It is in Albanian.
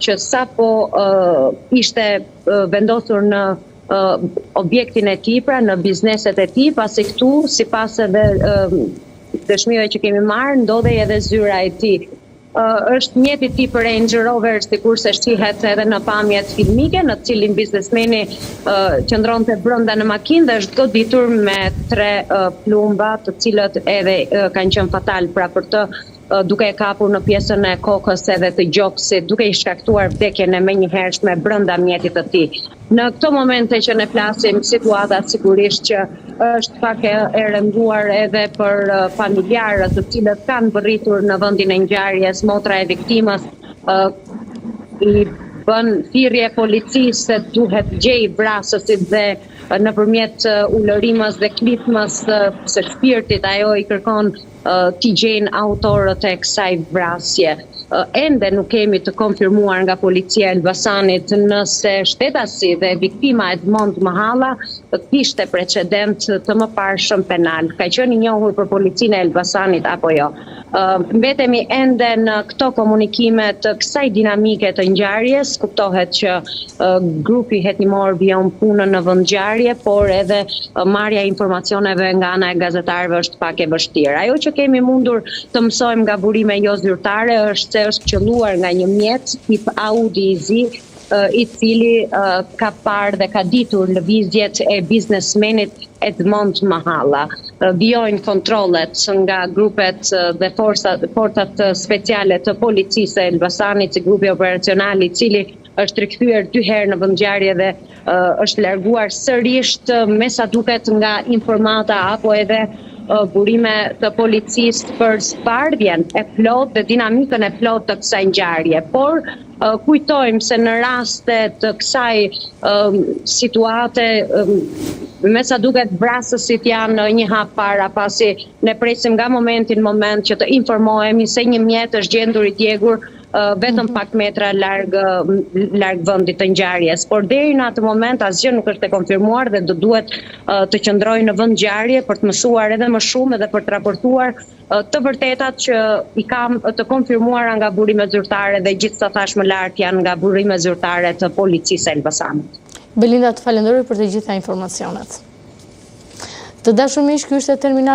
që sapo ishte vendosur në objektin e tij, pra në bizneset e tij, pasi këtu, sipas edhe dëshmive që kemi marrë, ndodhej edhe zyra e tij. Është mjeti i tij për Range Rover, sikurse shihet edhe në pamjet filmike, në të cilin biznesmeni qëndronte brenda në makinë dhe është goditur me 3 plumba, të cilët edhe kanë qenë fatal, pra për të duke e kapur në pjesën e kokës edhe të gjoksit, duke i shkaktuar vdekjen e menjëhershme brenda mjetit të tij. Në këto momente që ne flasim, situata sigurisht që është pak e rënduar edhe për familjarët të cilët kanë vërritur në vendin e ngjarjes. Motra e viktimës i bën thirrje policisë se duhet gjej vrasësit dhe nëpërmjet ulërimës dhe klitmës së shpirtit ajo i kërkon t'i gjejnë autorët e kësaj vrasje. Ende nuk kemi të konfirmuar nga policia e Elbasanit nëse shtetasi dhe viktima Edmond Mahalla kishte precedent të mëparshëm penal. Ka qenë i njohur për policinë e Elbasanit apo jo? Mbetemi ende në këto komunikime të kësaj dinamike të ngjarjes. Kuptohet që grupi hetimor vijon punën në vend ngjarje, por edhe marrja e informacioneve nga ana e gazetarëve është pak e vështirë. Ajo që kemi mundur të mësojmë nga burime jo zyrtare është se është qelluar nga një mjet tip Audi i zi, i cili ka parë dhe ka ditur lëvizjet e biznesmenit Edmond Mahalla. Vijojnë kontrollet nga grupet dhe forcat speciale të policisë e Elbasanit, si grupi operacional i cili është rikthyer 2 herë në vendngjarje dhe është larguar sërish me sa duket nga informata apo edhe burime të policisë për sparvjen e plot dhe dinamikën e plot të kësaj ngjarje. Por kujtojmë se në raste të kësaj situate me sa duket vrasësit janë një hap para, pasi ne presim nga momenti në moment që të informohemi se një mjet është gjendur i djegur vetëm pak metra larg vendit të ngjarjes. Por deri në atë moment asgjë nuk është e konfirmuar dhe do duhet të qëndrojë në vend ngjarje për të mësuar edhe më shumë edhe për të raportuar të vërtetat që i kam të konfirmuara nga burimet zyrtare dhe gjithë sa thash më lart janë nga burimet zyrtare të policisë së Elbasanit. Belinda, të falenderoj për të gjitha informacionet. Të dashur miq, ky ishte Terminal